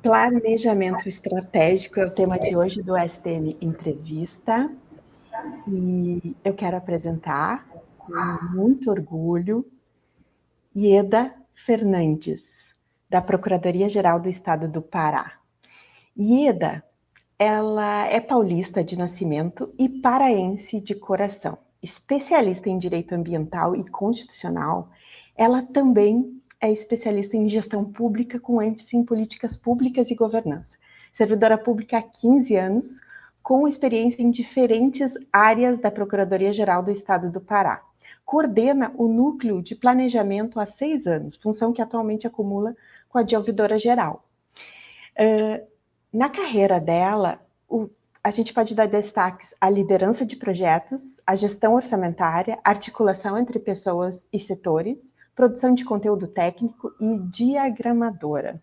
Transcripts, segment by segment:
Planejamento estratégico é o tema de hoje do STM Entrevista, e eu quero apresentar, com muito orgulho, Ieda Fernandes, da Procuradoria-Geral do Estado do Pará. Ieda, ela é paulista de nascimento e paraense de coração. Especialista em direito ambiental e constitucional, ela também é especialista em gestão pública com ênfase em políticas públicas e governança. Servidora pública há 15 anos, com experiência em diferentes áreas da Procuradoria-Geral do Estado do Pará. Coordena o Núcleo de Planejamento há 6 anos, função que atualmente acumula com a de Ouvidora-Geral. Na carreira dela, a gente pode dar destaques à liderança de projetos, à gestão orçamentária, articulação entre pessoas e setores, produção de conteúdo técnico e diagramadora.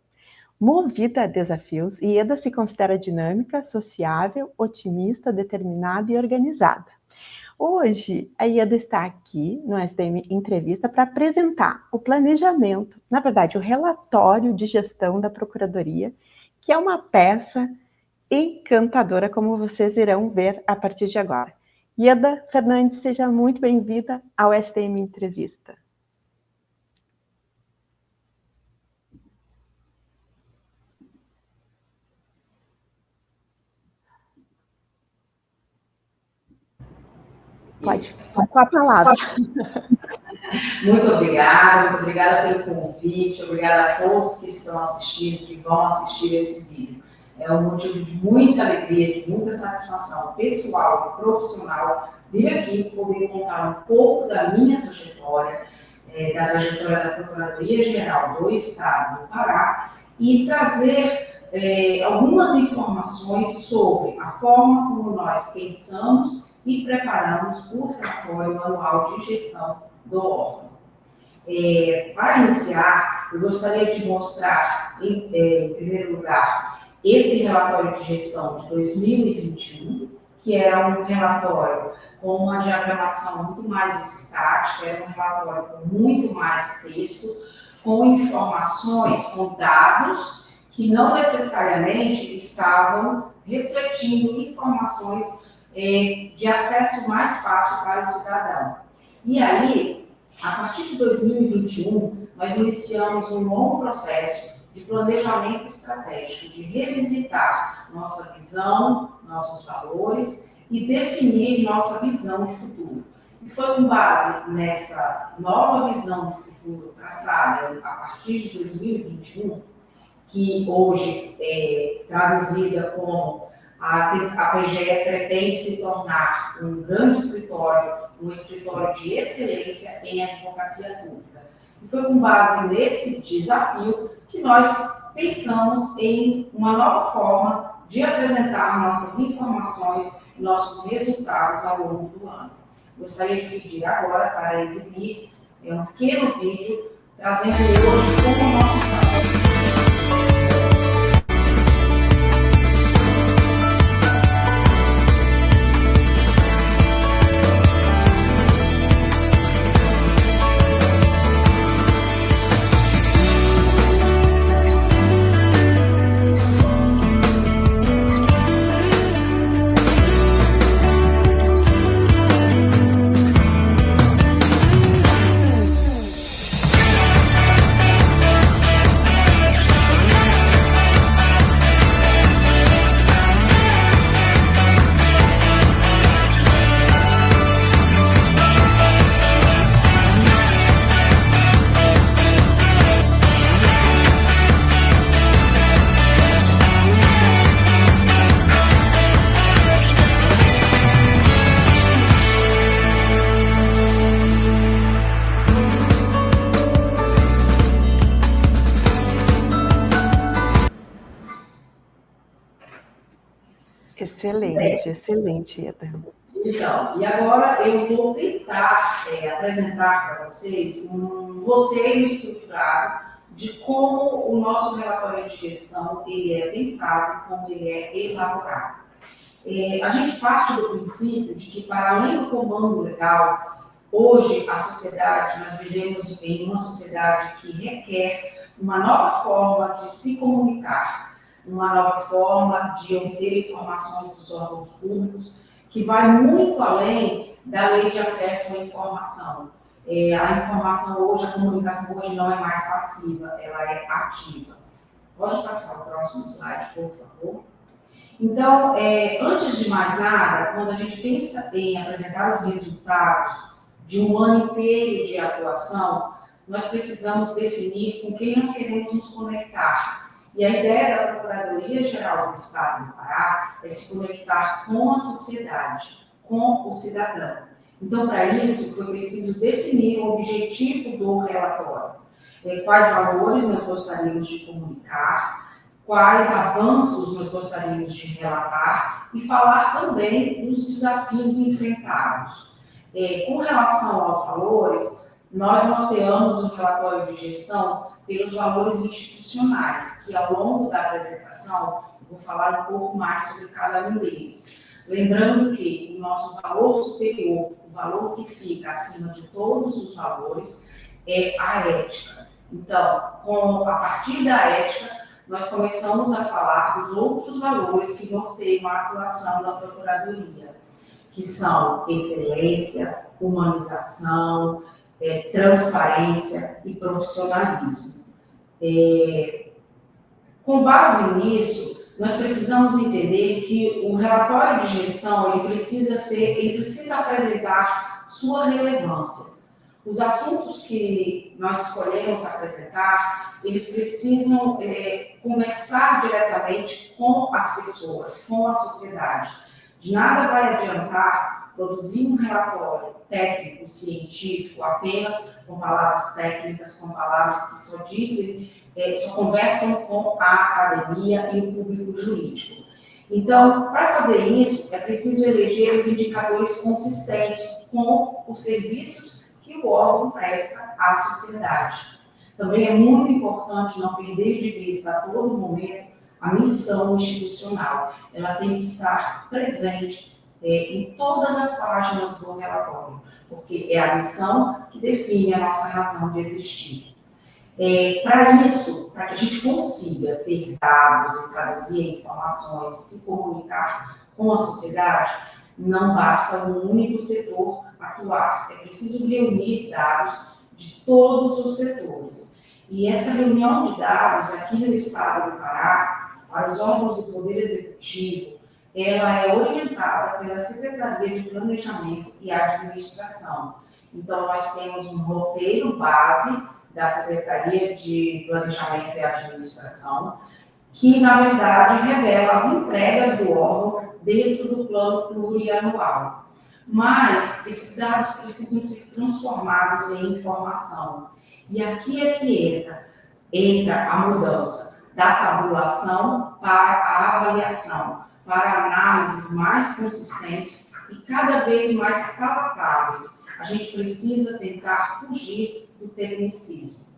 Movida a desafios, Ieda se considera dinâmica, sociável, otimista, determinada e organizada. Hoje, a Ieda está aqui no STM Entrevista para apresentar o planejamento, na verdade, o relatório de gestão da Procuradoria, que é uma peça encantadora, como vocês irão ver a partir de agora. Ieda Fernandes, seja muito bem-vinda ao STM Entrevista. Pode, com a palavra. Muito obrigada pelo convite, obrigada a todos que estão assistindo, que vão assistir esse vídeo. É um motivo de muita alegria, de muita satisfação pessoal e profissional vir aqui poder contar um pouco da minha trajetória, da trajetória da Procuradoria-Geral do Estado do Pará e trazer algumas informações sobre a forma como nós pensamos e preparamos o relatório anual de gestão do órgão. Para iniciar, eu gostaria de mostrar, em primeiro lugar, esse relatório de gestão de 2021, que era um relatório com uma diagramação muito mais estática, era um relatório com muito mais texto, com informações, com dados que não necessariamente estavam refletindo informações de acesso mais fácil para o cidadão. E aí, a partir de 2021, nós iniciamos um longo processo de planejamento estratégico, de revisitar nossa visão, nossos valores e definir nossa visão de futuro. E foi com base nessa nova visão de futuro traçada a partir de 2021, que hoje é traduzida como a PGE pretende se tornar um grande escritório, um escritório de excelência em advocacia pública. E foi com base nesse desafio que nós pensamos em uma nova forma de apresentar nossas informações e nossos resultados ao longo do ano. Gostaria de pedir agora para exibir um pequeno vídeo, trazendo hoje como o nosso trabalho. Excelente, Ieda. Então, e agora eu vou tentar apresentar para vocês um roteiro estruturado de como o nosso relatório de gestão ele é pensado, como ele é elaborado. A gente parte do princípio de que, para além do comando legal, hoje a sociedade, nós vivemos em uma sociedade que requer uma nova forma de se comunicar. uma nova forma de obter informações dos órgãos públicos, que vai muito além da lei de acesso à informação. A informação hoje, a comunicação hoje não é mais passiva, ela é ativa. Pode passar o próximo slide, por favor. Então, antes de mais nada, quando a gente pensa em apresentar os resultados de um ano inteiro de atuação, nós precisamos definir com quem nós queremos nos conectar. E a ideia da Procuradoria-Geral do Estado do Pará é se conectar com a sociedade, com o cidadão. Então, para isso, foi preciso definir o objetivo do relatório. Quais valores nós gostaríamos de comunicar, quais avanços nós gostaríamos de relatar e falar também dos desafios enfrentados. Com relação aos valores, nós norteamos o relatório de gestão pelos valores institucionais, que ao longo da apresentação eu vou falar um pouco mais sobre cada um deles. Lembrando que o nosso valor superior, o valor que fica acima de todos os valores, é a ética. Então, a partir da ética, nós começamos a falar dos outros valores que norteiam a atuação da Procuradoria, que são excelência, humanização, transparência e profissionalismo. Com base nisso, nós precisamos entender que o relatório de gestão ele precisa apresentar sua relevância. Os assuntos que nós escolhemos apresentar, eles precisam conversar diretamente com as pessoas, com a sociedade. De nada vai adiantar produzir um relatório técnico, científico, apenas com palavras técnicas, com palavras que só conversam com a academia e o público jurídico. Então, para fazer isso, é preciso eleger os indicadores consistentes com os serviços que o órgão presta à sociedade. Também é muito importante não perder de vista a todo momento a missão institucional. Ela tem que estar presente em todas as páginas do relatório, porque é a missão que define a nossa razão de existir. Para isso, para que a gente consiga ter dados e traduzir informações e se comunicar com a sociedade, não basta um único setor atuar. É preciso reunir dados de todos os setores. E essa reunião de dados aqui no Estado do Pará, para os órgãos do Poder Executivo, ela é orientada pela Secretaria de Planejamento e Administração. Então, nós temos um roteiro base da Secretaria de Planejamento e Administração, que, na verdade, revela as entregas do órgão dentro do plano plurianual. Mas esses dados precisam ser transformados em informação. E aqui é que entra a mudança da tabulação para a avaliação, para análises mais consistentes e cada vez mais palatáveis. A gente precisa tentar fugir do tecnicismo.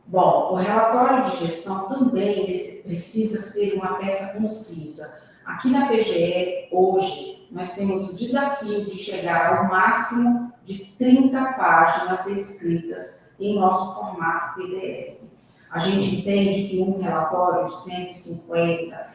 Bom, o relatório de gestão também precisa ser uma peça concisa. Aqui na PGE, hoje, nós temos o desafio de chegar ao máximo de 30 páginas escritas em nosso formato PDF. A gente entende que um relatório de 150,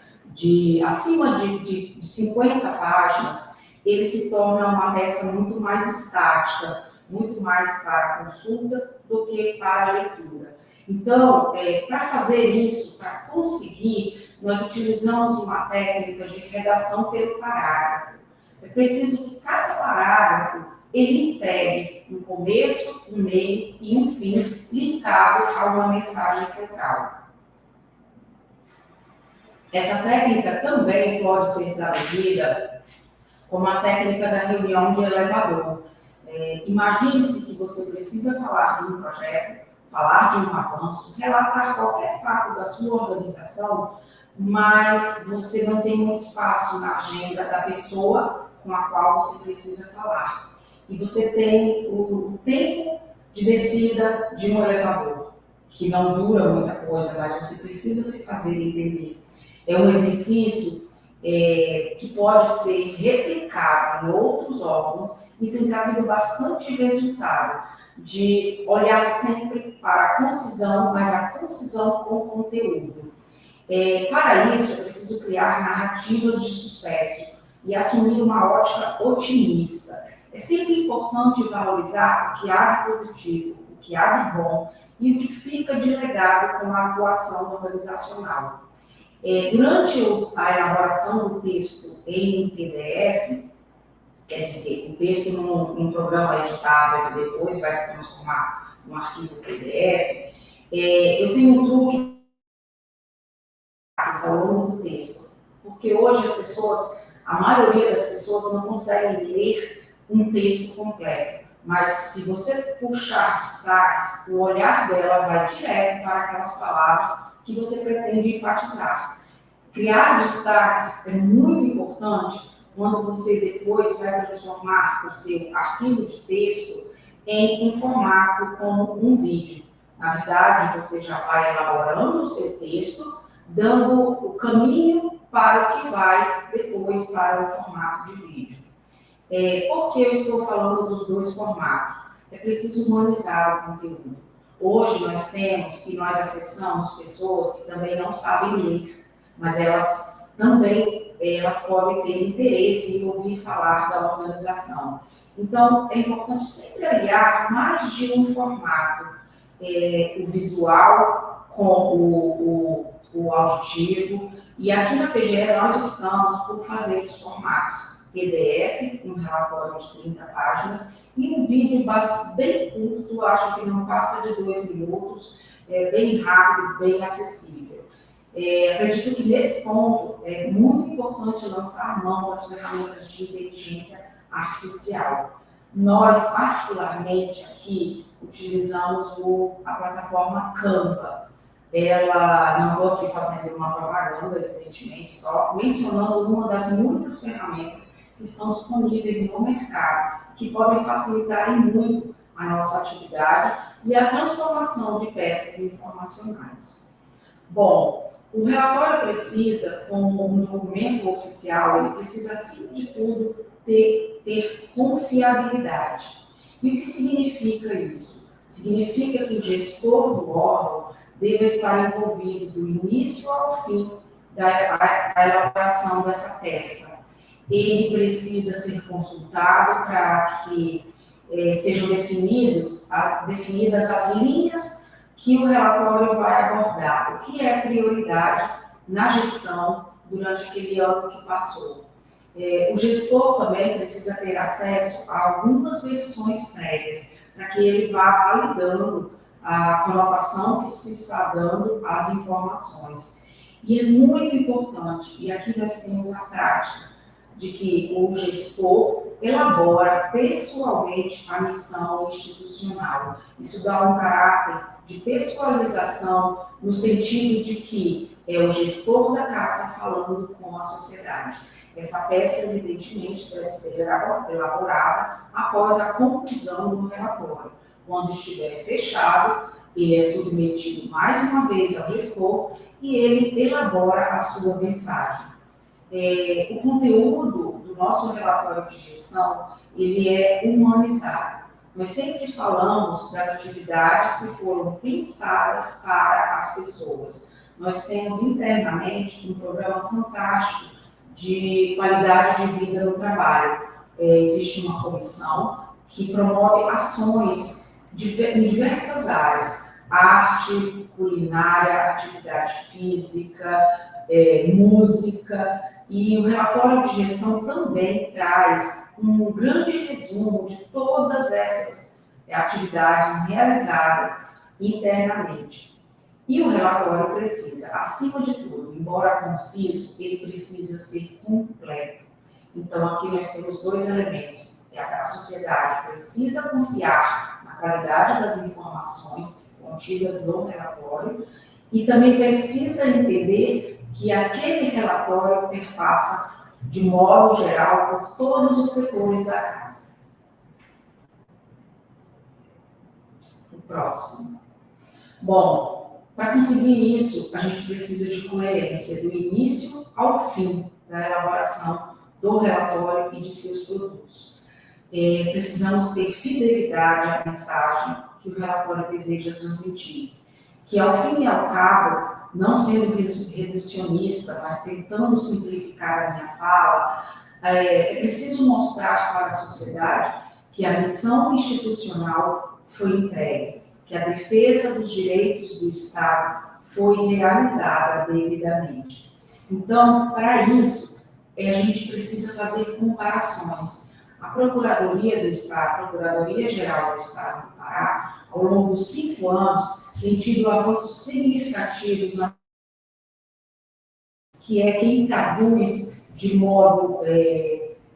acima de 50 páginas, ele se torna uma peça muito mais estática, muito mais para consulta do que para leitura. Então, para fazer isso, para conseguir, nós utilizamos uma técnica de redação pelo parágrafo. É preciso que cada parágrafo ele entregue um começo, um meio e um fim linkado a uma mensagem central. Essa técnica também pode ser traduzida como a técnica da reunião de elevador. Imagine-se que você precisa falar de um projeto, falar de um avanço, relatar qualquer fato da sua organização, mas você não tem um espaço na agenda da pessoa com a qual você precisa falar. E você tem o tempo de descida de um elevador, que não dura muita coisa, mas você precisa se fazer entender. É um exercício que pode ser replicado em outros órgãos e tem trazido bastante resultado de olhar sempre para a concisão, mas a concisão com conteúdo. Para isso, é preciso criar narrativas de sucesso e assumir uma ótica otimista. É sempre importante valorizar o que há de positivo, o que há de bom e o que fica de legado com a atuação organizacional. Durante a elaboração do texto em PDF, quer dizer, o texto num programa editável que depois vai se transformar num arquivo PDF, eu tenho um truque ao longo do texto, porque hoje as pessoas, a maioria das pessoas não conseguem ler um texto completo, mas se você puxar destaques, o olhar dela vai direto para aquelas palavras que você pretende enfatizar. Criar destaques é muito importante quando você depois vai transformar o seu arquivo de texto em um formato como um vídeo. Na verdade, você já vai elaborando o seu texto, dando o caminho para o que vai depois para o formato de vídeo. Por que eu estou falando dos dois formatos? É preciso humanizar o conteúdo. Hoje nós temos e nós acessamos pessoas que também não sabem ler, mas elas também podem ter interesse em ouvir falar da organização. Então, é importante sempre aliar mais de um formato, o visual com o auditivo, e aqui na PGE nós optamos por fazer os formatos PDF, um relatório de 30 páginas, e um vídeo bem curto, acho que não passa de 2 minutos, bem rápido, bem acessível. Acredito que nesse ponto é muito importante lançar a mão das ferramentas de inteligência artificial. Nós, particularmente aqui, utilizamos a plataforma Canva. Não estou aqui fazendo uma propaganda, evidentemente, só mencionando uma das muitas ferramentas que estão disponíveis no mercado, que podem facilitar muito a nossa atividade e a transformação de peças informacionais. Bom, o relatório precisa, como um documento oficial, ele precisa, acima de tudo, ter confiabilidade. E o que significa isso? Significa que o gestor do órgão deve estar envolvido do início ao fim da elaboração dessa peça. Ele precisa ser consultado para que sejam definidas as linhas que o relatório vai abordar, o que é prioridade na gestão durante aquele ano que passou. O gestor também precisa ter acesso a algumas versões prévias, para que ele vá validando a conotação que se está dando às informações. E é muito importante, e aqui nós temos a prática, de que o gestor elabora pessoalmente a missão institucional. Isso dá um caráter de pessoalização, no sentido de que é o gestor da casa falando com a sociedade. Essa peça, evidentemente, deve ser elaborada após a conclusão do relatório. Quando estiver fechado, ele é submetido mais uma vez ao gestor e ele elabora a sua mensagem. O conteúdo do nosso relatório de gestão, ele é humanizado. Nós sempre falamos das atividades que foram pensadas para as pessoas. Nós temos internamente um programa fantástico de qualidade de vida no trabalho. Existe uma comissão que promove ações em diversas áreas: arte, culinária, atividade física, música, e o relatório de gestão também traz um grande resumo de todas essas atividades realizadas internamente. E o relatório precisa, acima de tudo, embora conciso, ele precisa ser completo. Então, aqui nós temos dois elementos. A sociedade precisa confiar na qualidade das informações contidas no relatório e também precisa entender que aquele relatório perpassa, de modo geral, por todos os setores da casa. O próximo. Bom, para conseguir isso, a gente precisa de coerência do início ao fim da elaboração do relatório e de seus produtos. Precisamos ter fidelidade à mensagem que o relatório deseja transmitir, que ao fim e ao cabo não sendo reducionista, mas tentando simplificar a minha fala, é preciso mostrar para a sociedade que a missão institucional foi entregue, que a defesa dos direitos do Estado foi realizada devidamente. Então, para isso, a gente precisa fazer comparações. A Procuradoria do Estado, a Procuradoria-Geral do Estado do Pará, ao longo dos 5 anos, tem tido avanços significativos, que é quem traduz de modo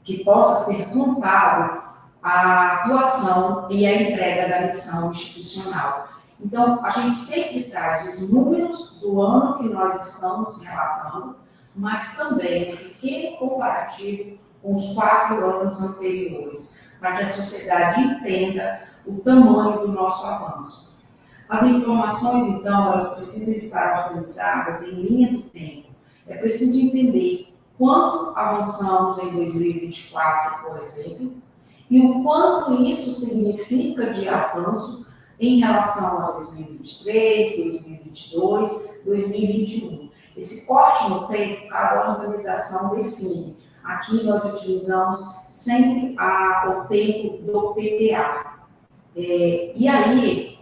que possa ser contábil a atuação e a entrega da missão institucional. Então, a gente sempre traz os números do ano que nós estamos relatando, mas também um pequeno comparativo com os 4 anos anteriores, para que a sociedade entenda o tamanho do nosso avanço. As informações, então, elas precisam estar organizadas em linha do tempo. É preciso entender quanto avançamos em 2024, por exemplo, e o quanto isso significa de avanço em relação a 2023, 2022, 2021. Esse corte no tempo, cada organização define. Aqui nós utilizamos sempre o tempo do PPA. E aí,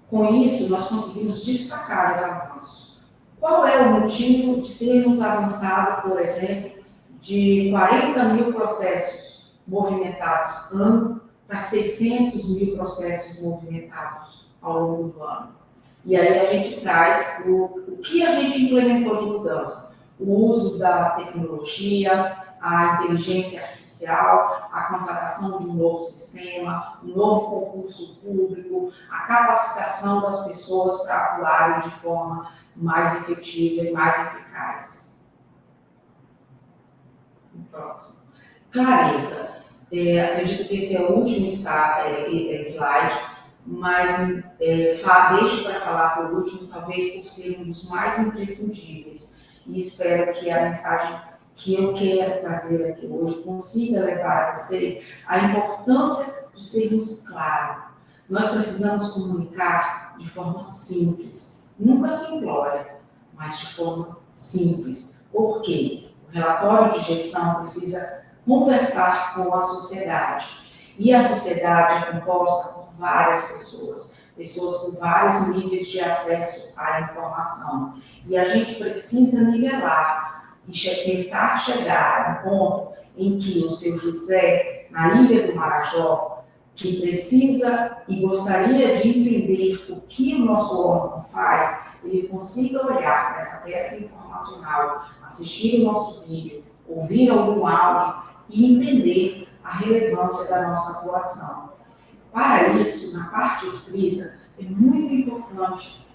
com isso, nós conseguimos destacar os avanços. Qual é o motivo de termos avançado, por exemplo, de 40 mil processos movimentados ano para 600 mil processos movimentados ao longo do ano? E aí a gente traz o que a gente implementou de mudança. O uso da tecnologia, a inteligência artificial, a contratação de um novo sistema, um novo concurso público, a capacitação das pessoas para atuarem de forma mais efetiva e mais eficaz. Próximo. Clareza. Acredito que esse é o último slide, mas deixo para falar por último, talvez por ser um dos mais imprescindíveis. E espero que a mensagem que eu quero trazer aqui hoje consiga levar a vocês a importância de sermos claros. Nós precisamos comunicar de forma simples, nunca simplória, mas de forma simples. Por quê? O relatório de gestão precisa conversar com a sociedade. E a sociedade é composta por várias pessoas com vários níveis de acesso à informação. E a gente precisa nivelar e tentar chegar a um ponto em que o seu José, na Ilha do Marajó, que precisa e gostaria de entender o que o nosso órgão faz, ele consiga olhar para essa peça informacional, assistir o nosso vídeo, ouvir algum áudio e entender a relevância da nossa atuação. Para isso, na parte escrita, é muito importante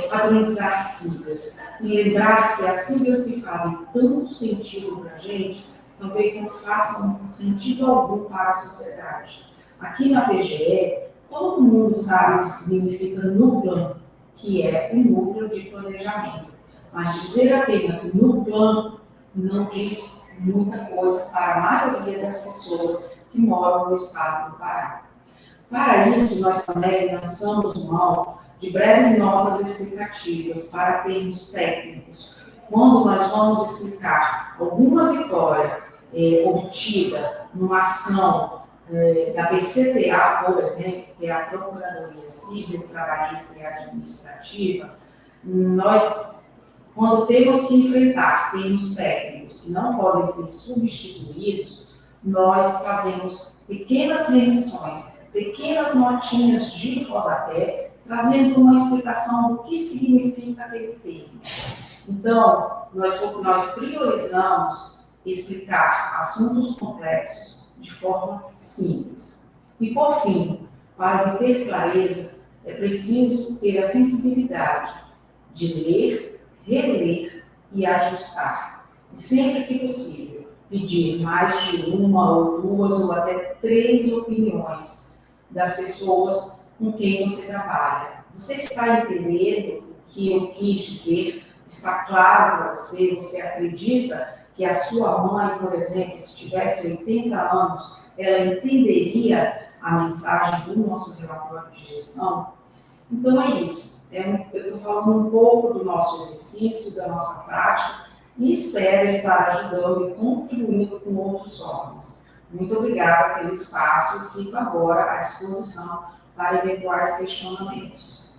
padronizar siglas e lembrar que as siglas que fazem tanto sentido para a gente, talvez não façam sentido algum para a sociedade. Aqui na PGE, todo mundo sabe o que significa NUPLAN, que é um núcleo de planejamento. Mas dizer apenas NUPLAN não diz muita coisa para a maioria das pessoas que moram no estado do Pará. Para isso, nós também lançamos mão de breves notas explicativas para termos técnicos. Quando nós vamos explicar alguma vitória obtida numa ação da PCTA, por exemplo, que é a Procuradoria Civil, Trabalhista e Administrativa, nós, quando temos que enfrentar termos técnicos que não podem ser substituídos, nós fazemos pequenas remissões, pequenas notinhas de rodapé, trazendo uma explicação do que significa aquele termo. Então, nós priorizamos explicar assuntos complexos de forma simples. E, por fim, para obter clareza, é preciso ter a sensibilidade de ler, reler e ajustar. E sempre que possível, pedir mais de uma ou duas ou até 3 opiniões das pessoas com quem você trabalha. Você está entendendo o que eu quis dizer? Está claro para você? Você acredita que a sua mãe, por exemplo, se tivesse 80 anos, ela entenderia a mensagem do nosso relatório de gestão? Então é isso. Eu estou falando um pouco do nosso exercício, da nossa prática, e espero estar ajudando e contribuindo com outros órgãos. Muito obrigada pelo espaço e fico agora à disposição para eventuais questionamentos.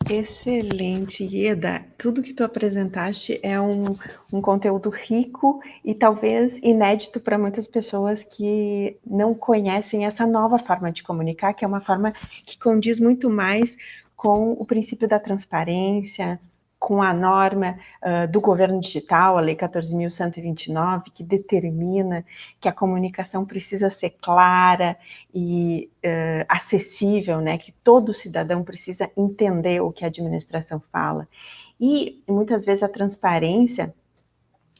Excelente, Ieda. Tudo que tu apresentaste é um conteúdo rico e talvez inédito para muitas pessoas que não conhecem essa nova forma de comunicar, que é uma forma que condiz muito mais com o princípio da transparência, com a norma do governo digital, a Lei 14.129, que determina que a comunicação precisa ser clara e acessível, né? Que todo cidadão precisa entender o que a administração fala. E muitas vezes a transparência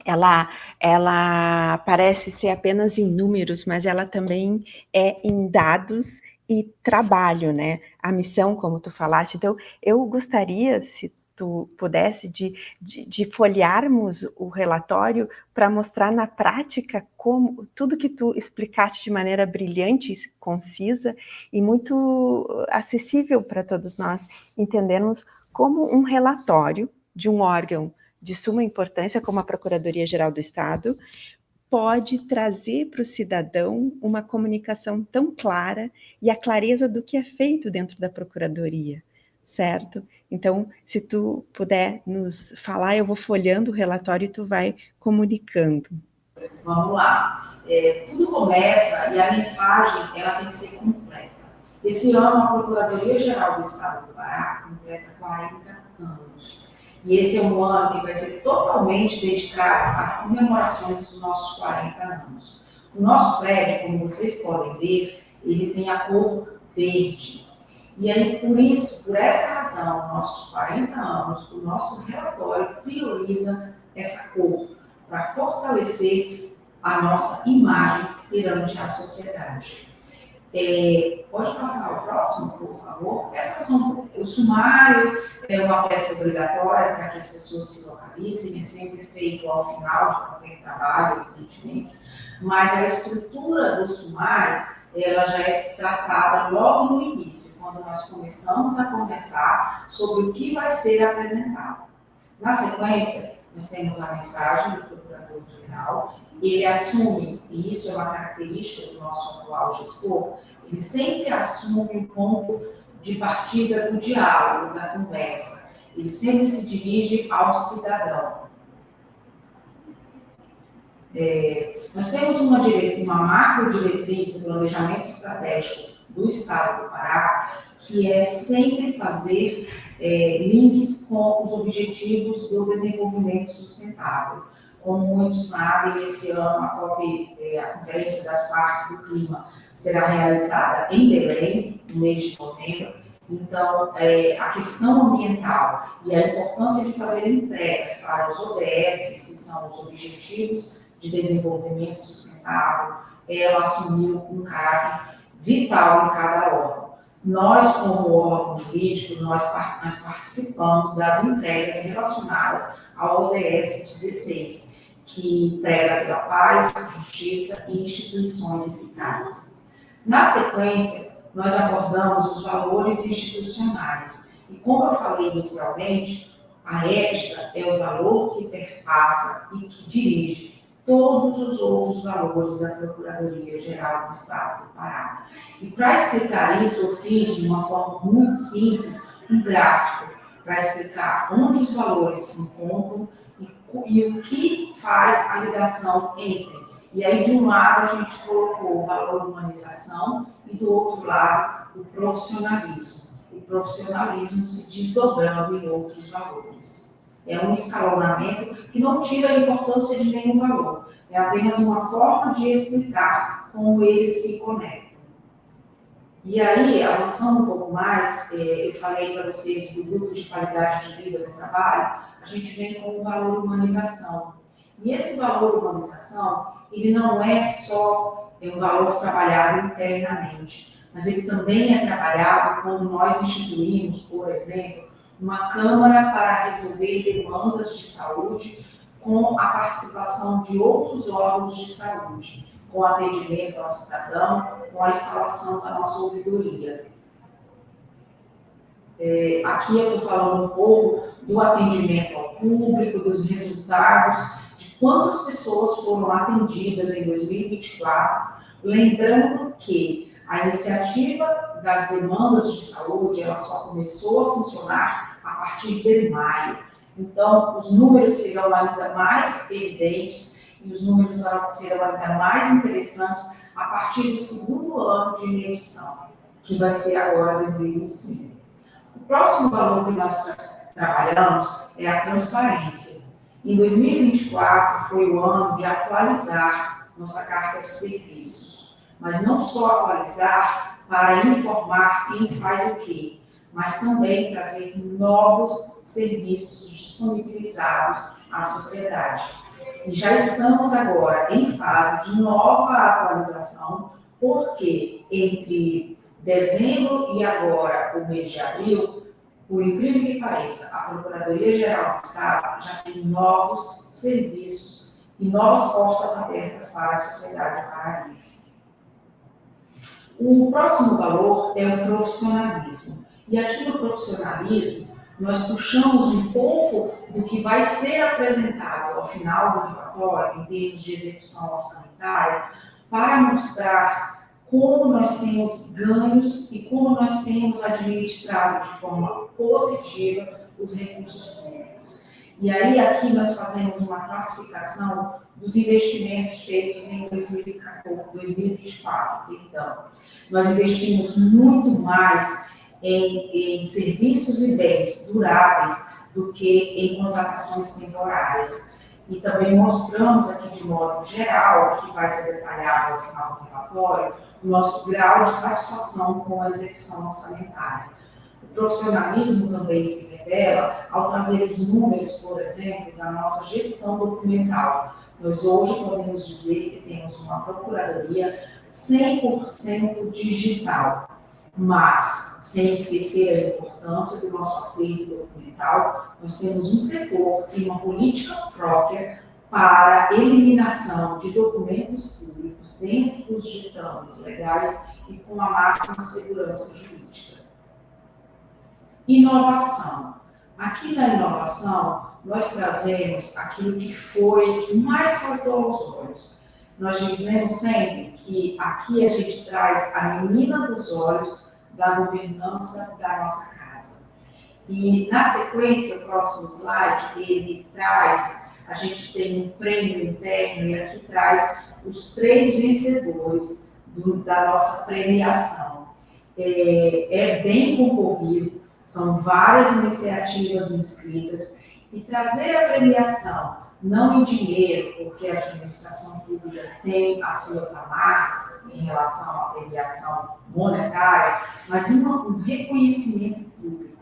ela parece ser apenas em números, mas ela também é em dados e trabalho, né? A missão, como tu falaste. Então, eu gostaria, se tu pudesse, de folhearmos o relatório para mostrar na prática como tudo que tu explicaste de maneira brilhante, concisa e muito acessível para todos nós entendermos como um relatório de um órgão de suma importância, como a Procuradoria-Geral do Estado, pode trazer para o cidadão uma comunicação tão clara e a clareza do que é feito dentro da Procuradoria, certo? Então, se tu puder nos falar, eu vou folhando o relatório e tu vai comunicando. Vamos lá. Tudo começa e a mensagem ela tem que ser completa. Esse ano, a Procuradoria-Geral do Estado do Pará completa 40 anos. E esse é um ano que vai ser totalmente dedicado às comemorações dos nossos 40 anos. O nosso prédio, como vocês podem ver, ele tem a cor verde. E aí, por isso, por essa razão, nossos 40 anos, o nosso relatório prioriza essa cor para fortalecer a nossa imagem perante a sociedade. Pode passar ao próximo, por favor? O sumário é uma peça obrigatória para que as pessoas se localizem, é sempre feito ao final de qualquer trabalho, evidentemente, mas a estrutura do sumário ela já é traçada logo no início, quando nós começamos a conversar sobre o que vai ser apresentado. Na sequência, nós temos a mensagem do Procurador-Geral, ele assume, e isso é uma característica do nosso atual gestor, ele sempre assume o ponto de partida do diálogo, da conversa. Ele sempre se dirige ao cidadão. Nós temos uma macro-diretriz do planejamento estratégico do Estado do Pará, que é sempre fazer links com os objetivos do desenvolvimento sustentável. Como muitos sabem, esse ano a Conferência das Partes do Clima será realizada em Belém, no mês de novembro. Então, a questão ambiental e a importância de fazer entregas para os ODS, que são os Objetivos de Desenvolvimento Sustentável, ela assumiu um caráter vital em cada órgão. Nós, como órgão jurídico, nós participamos das entregas relacionadas ao ODS 16, que prega pela paz, justiça e instituições eficazes. Na sequência, nós abordamos os valores institucionais. E como eu falei inicialmente, a ética é o valor que perpassa e que dirige todos os outros valores da Procuradoria-Geral do Estado do Pará. E para explicar isso, eu fiz de uma forma muito simples um gráfico para explicar onde os valores se encontram e o que faz a ligação entre. E aí, de um lado, a gente colocou o valor humanização e do outro lado, o profissionalismo. O profissionalismo se desdobrando em outros valores. É um escalonamento que não tira a importância de nenhum valor. É apenas uma forma de explicar como eles se conectam. E aí, avançando um pouco mais, eu falei para vocês do grupo de qualidade de vida no trabalho, a gente vem com o valor humanização. E esse valor humanização, ele não é só um valor trabalhado internamente, mas ele também é trabalhado quando nós instituímos, por exemplo, uma Câmara para resolver demandas de saúde com a participação de outros órgãos de saúde. com atendimento ao cidadão, com a instalação da nossa ouvidoria. Aqui eu estou falando um pouco do atendimento ao público, dos resultados, de quantas pessoas foram atendidas em 2024, lembrando que a iniciativa das demandas de saúde, ela só começou a funcionar a partir de maio. Então, os números serão ainda mais evidentes e os números serão ainda mais interessantes a partir do segundo ano de emissão, que vai ser agora 2025. O próximo valor que nós trabalhamos é a transparência. Em 2024 foi o ano de atualizar nossa carta de serviços, mas não só atualizar para informar quem faz o quê, mas também trazer novos serviços disponibilizados à sociedade. E já estamos agora em fase de nova atualização, porque entre dezembro e agora o mês de abril, por incrível que pareça, a Procuradoria-Geral do Estado já tem novos serviços e novas portas abertas para a sociedade paraense. O próximo valor é o profissionalismo. E aqui no profissionalismo, nós puxamos um pouco do que vai ser apresentado ao final do relatório, em termos de execução orçamentária, para mostrar como nós temos ganhos e como nós temos administrado de forma positiva os recursos públicos. E aí, aqui nós fazemos uma classificação dos investimentos feitos em 2024. Então, nós investimos muito mais em serviços e bens duráveis do que em contratações temporárias. E também mostramos aqui de modo geral, que vai ser detalhado ao final do relatório, o nosso grau de satisfação com a execução orçamentária. O profissionalismo também se revela ao trazer os números, por exemplo, da nossa gestão documental. Nós hoje podemos dizer que temos uma procuradoria 100% digital, mas, sem esquecer a importância do nosso acervo documental, nós temos um setor e uma política própria para a eliminação de documentos públicos dentro dos ditames legais e com a máxima segurança jurídica. Inovação. Aqui na inovação, nós trazemos aquilo que mais saltou aos olhos. Nós dizemos sempre que aqui a gente traz a menina dos olhos da governança da nossa casa. E, na sequência, o próximo slide, ele traz, a gente tem um prêmio interno e aqui traz os 3 vencedores da nossa premiação. É bem concorrido, são várias iniciativas inscritas e trazer a premiação não em dinheiro, porque a administração pública tem as suas amarras em relação à premiação monetária, mas um reconhecimento público,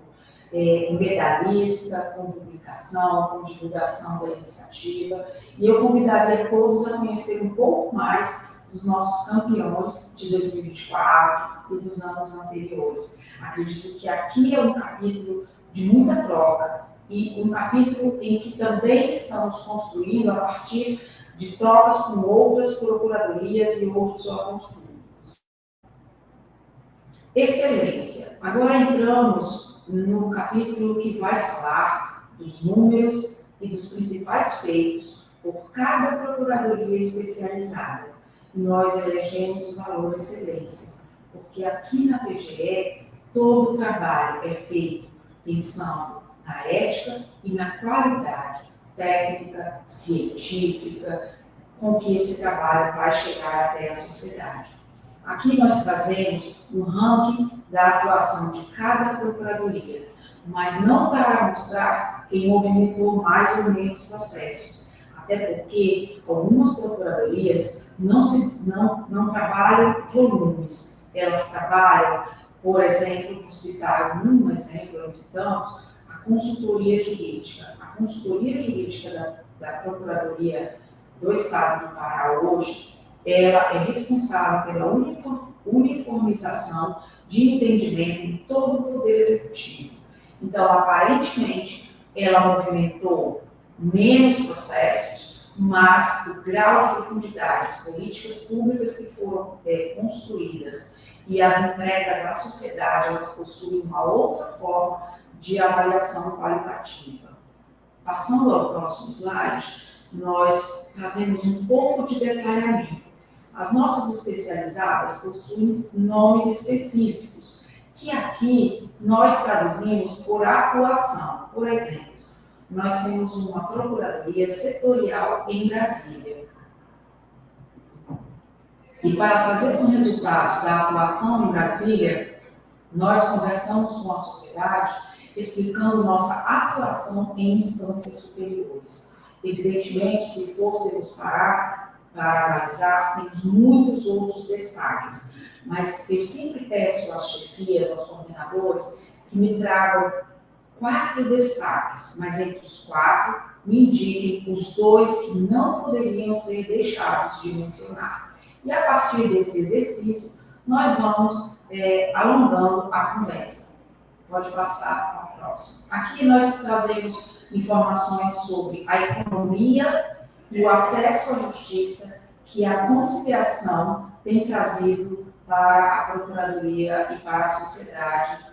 medalhista, com publicação, com divulgação da iniciativa. E eu convidaria todos a conhecer um pouco mais dos nossos campeões de 2024 e dos anos anteriores. Acredito que aqui é um capítulo de muita troca, e um capítulo em que também estamos construindo a partir de trocas com outras procuradorias e outros órgãos públicos. Excelência. Agora entramos no capítulo que vai falar dos números e dos principais feitos por cada procuradoria especializada. E nós elegemos o valor excelência, porque aqui na PGE todo o trabalho é feito pensando na ética e na qualidade técnica, científica, com que esse trabalho vai chegar até a sociedade. Aqui nós trazemos um ranking da atuação de cada procuradoria, mas não para mostrar quem movimentou mais ou menos processos, até porque algumas procuradorias não trabalham volumes, elas trabalham, por exemplo, vou citar um exemplo entre tantos, consultoria jurídica. A consultoria jurídica da Procuradoria do Estado do Pará hoje, ela é responsável pela uniformização de entendimento em todo o Poder Executivo. Então, aparentemente, ela movimentou menos processos, mas o grau de profundidade, as políticas públicas que foram construídas e as entregas à sociedade, elas possuem uma outra forma de avaliação qualitativa. Passando ao próximo slide, nós trazemos um pouco de detalhamento. As nossas especializadas possuem nomes específicos, que aqui nós traduzimos por atuação. Por exemplo, nós temos uma procuradoria setorial em Brasília. E para trazer os resultados da atuação em Brasília, nós conversamos com a sociedade explicando nossa atuação em instâncias superiores. Evidentemente, se fôssemos parar para analisar, temos muitos outros destaques, mas eu sempre peço às chefias, aos coordenadores, que me tragam 4 destaques, mas entre os 4, me indiquem os 2 que não poderiam ser deixados de mencionar. E a partir desse exercício, nós vamos alongando a conversa. Pode passar para o próximo. Aqui nós trazemos informações sobre a economia e o acesso à justiça que a conciliação tem trazido para a Procuradoria e para a sociedade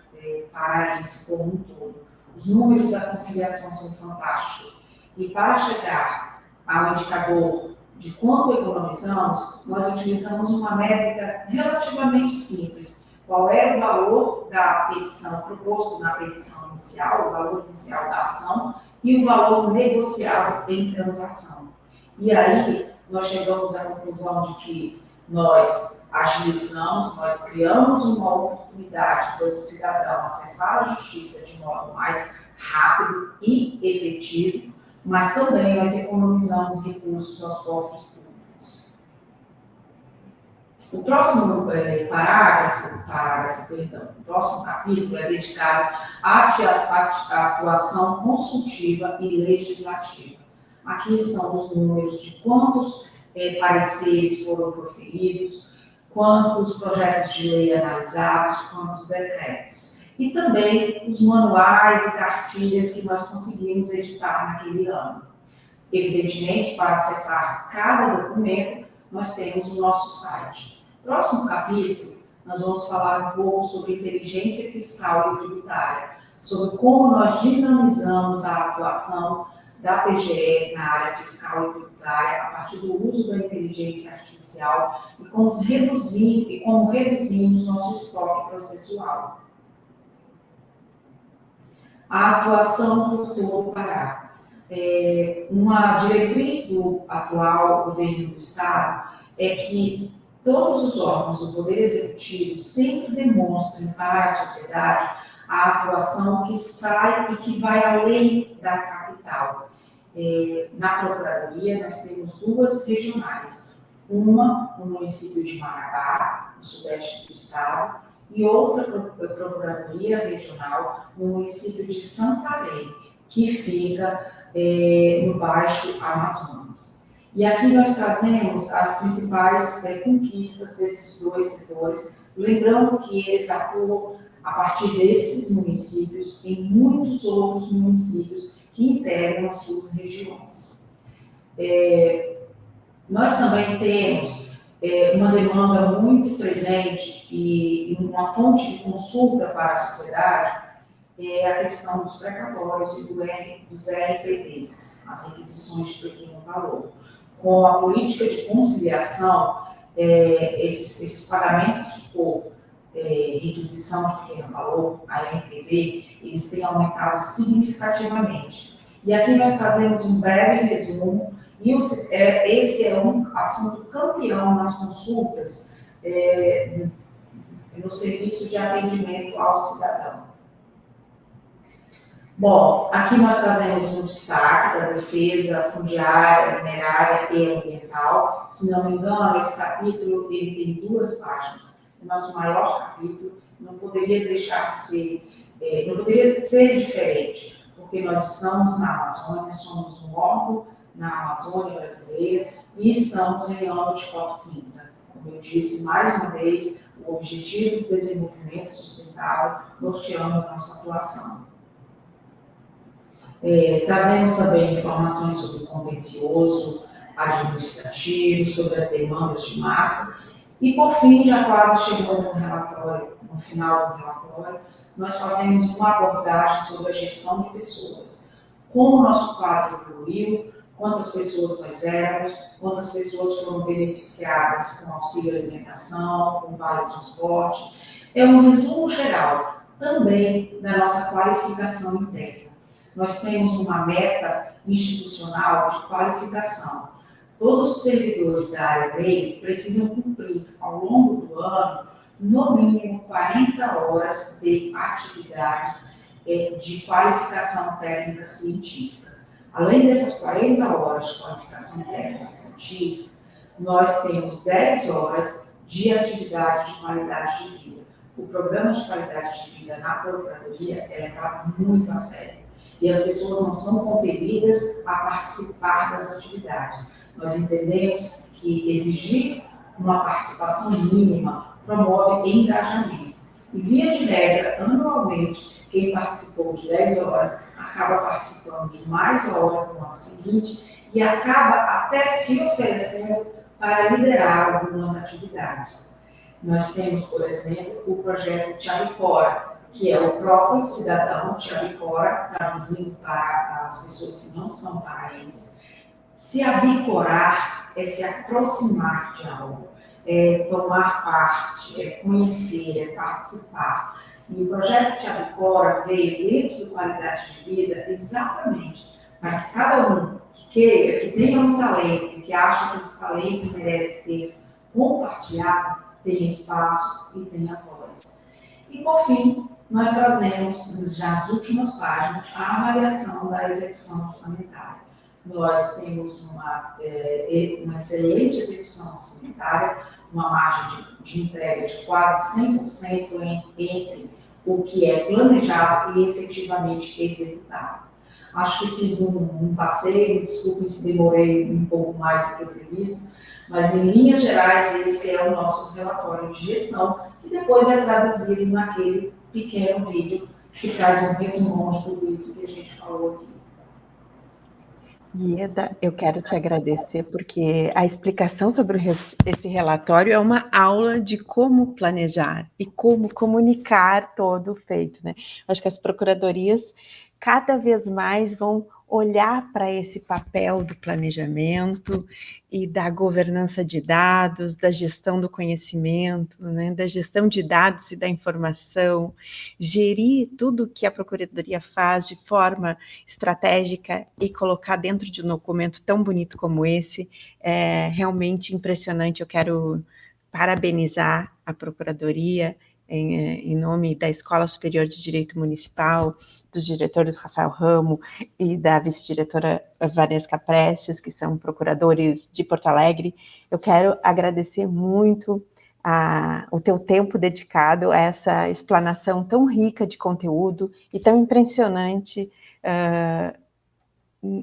paraense como um todo. Os números da conciliação são fantásticos. E para chegar ao indicador de quanto economizamos, nós utilizamos uma métrica relativamente simples. Qual é o valor da petição proposto na petição inicial, o valor inicial da ação, e o valor negociado em transação. E aí, nós chegamos à conclusão de que nós agilizamos, nós criamos uma oportunidade para o cidadão acessar a justiça de modo mais rápido e efetivo, mas também nós economizamos recursos aos cofres públicos. O próximo o próximo capítulo é dedicado à atuação consultiva e legislativa. Aqui estão os números de quantos pareceres foram proferidos, quantos projetos de lei analisados, quantos decretos. E também os manuais e cartilhas que nós conseguimos editar naquele ano. Evidentemente, para acessar cada documento, nós temos o nosso site. Próximo capítulo, nós vamos falar um pouco sobre inteligência fiscal e tributária, sobre como nós dinamizamos a atuação da PGE na área fiscal e tributária a partir do uso da inteligência artificial e como reduzimos nosso estoque processual. A atuação por todo o Pará. Uma diretriz do atual governo do Estado é que todos os órgãos do Poder Executivo sempre demonstrem para a sociedade a atuação que sai e que vai além da capital. Na Procuradoria, nós temos 2 regionais. Uma no município de Marabá, no sudeste do estado, e outra Procuradoria Regional no município de Santarém, que fica no Baixo Amazonas. E aqui nós trazemos as principais conquistas desses 2 setores, lembrando que eles atuam a partir desses municípios em muitos outros municípios que integram as suas regiões. Nós também temos uma demanda muito presente e uma fonte de consulta para a sociedade é a questão dos precatórios e dos RPVs, as requisições de pequeno valor. Com a política de conciliação, esses pagamentos por requisição de pequeno valor, a RPV, eles têm aumentado significativamente. E aqui nós trazemos um breve resumo, e esse é um assunto campeão nas consultas no serviço de atendimento ao cidadão. Bom, aqui nós trazemos um destaque da defesa fundiária, minerária e ambiental. Se não me engano, esse capítulo ele tem 2 páginas. O nosso maior capítulo não poderia deixar de ser, não poderia ser diferente, porque nós estamos na Amazônia, somos um órgão na Amazônia brasileira e estamos em ano de COP30. Como eu disse, mais uma vez, o objetivo do desenvolvimento sustentável norteando a nossa atuação. Trazemos também informações sobre o contencioso, administrativo, sobre as demandas de massa. E, por fim, já quase chegando no relatório, no final do relatório, nós fazemos uma abordagem sobre a gestão de pessoas. Como o nosso quadro evoluiu, quantas pessoas nós éramos, quantas pessoas foram beneficiadas com auxílio alimentação, com vale transporte. É um resumo geral também da nossa qualificação interna. Nós temos uma meta institucional de qualificação. Todos os servidores da área MEI precisam cumprir, ao longo do ano, no mínimo 40 horas de atividades de qualificação técnica científica. Além dessas 40 horas de qualificação técnica científica, nós temos 10 horas de atividade de qualidade de vida. O programa de qualidade de vida na Procuradoria é levado muito a sério. E as pessoas não são compelidas a participar das atividades. Nós entendemos que exigir uma participação mínima promove engajamento. E, via de regra, anualmente, quem participou de 10 horas acaba participando de mais horas no ano seguinte e acaba até se oferecendo para liderar algumas atividades. Nós temos, por exemplo, o projeto Tiabicora, que é o próprio cidadão Tiabicora, traduzindo para as pessoas que não são paraenses. Se abicorar é se aproximar de algo, é tomar parte, é conhecer, é participar. E o projeto Tiabicora veio dentro do Qualidade de Vida exatamente para que cada um que queira, que tenha um talento, que acha que esse talento merece ser compartilhado, tenha espaço e tenha voz. E, por fim, nós trazemos, já nas últimas páginas, a avaliação da execução orçamentária. Nós temos uma excelente execução orçamentária, uma margem de entrega de quase 100% entre o que é planejado e efetivamente executado. Acho que fiz um passeio, desculpem se demorei um pouco mais do que o previsto, mas em linhas gerais esse é o nosso relatório de gestão, que depois é traduzido naquele pequeno vídeo que traz um resumo de tudo isso que a gente falou aqui. Ieda, eu quero te agradecer porque a explicação sobre esse relatório é uma aula de como planejar e como comunicar todo o feito, né? Acho que as procuradorias cada vez mais vão olhar para esse papel do planejamento e da governança de dados, da gestão do conhecimento, né? Da gestão de dados e da informação, gerir tudo que a Procuradoria faz de forma estratégica e colocar dentro de um documento tão bonito como esse é realmente impressionante. Eu quero parabenizar a Procuradoria em nome da Escola Superior de Direito Municipal, dos diretores Rafael Ramo e da vice-diretora Vanessa Prestes, que são procuradores de Porto Alegre. Eu quero agradecer muito o teu tempo dedicado a essa explanação tão rica de conteúdo e tão impressionante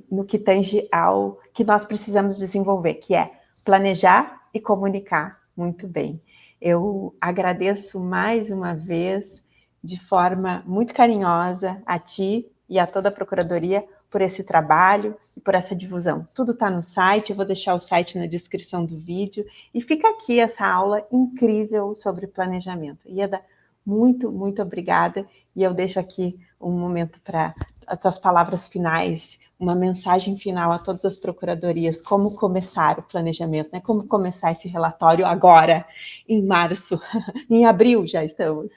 no que tange ao que nós precisamos desenvolver, que é planejar e comunicar muito bem. Eu agradeço mais uma vez, de forma muito carinhosa, a ti e a toda a Procuradoria por esse trabalho e por essa difusão. Tudo está no site, eu vou deixar o site na descrição do vídeo, e fica aqui essa aula incrível sobre planejamento. Ieda, muito, muito obrigada, e eu deixo aqui um momento para as tuas palavras finais, uma mensagem final a todas as procuradorias, como começar o planejamento, né? Como começar esse relatório agora, em março, em abril já estamos.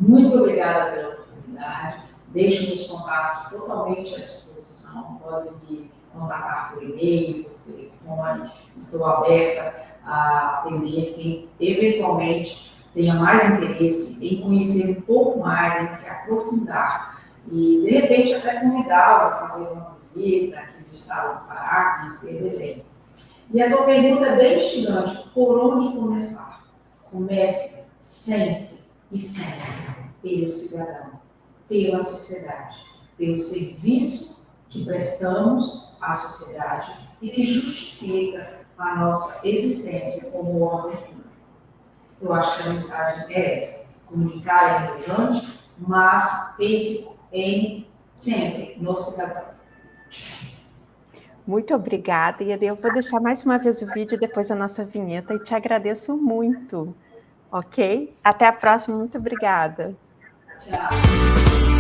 Muito obrigada pela oportunidade, deixo meus contatos totalmente à disposição, podem me contatar por e-mail, por telefone, estou aberta a atender quem eventualmente tenha mais interesse em conhecer um pouco mais, em se aprofundar e, de repente, até convidá-los a fazer uma visita aqui no estado do Pará, conhecer Belém. E a tua pergunta é bem instigante: por onde começar? Comece sempre e sempre pelo cidadão, pela sociedade, pelo serviço que prestamos à sociedade e que justifica a nossa existência como órgão público. Eu acho que a mensagem é essa: comunicar é relevante, mas pense sempre no cidadão. Muito obrigada, e eu vou deixar mais uma vez o vídeo e depois a nossa vinheta, e te agradeço muito, ok? Até a próxima, muito obrigada. Tchau.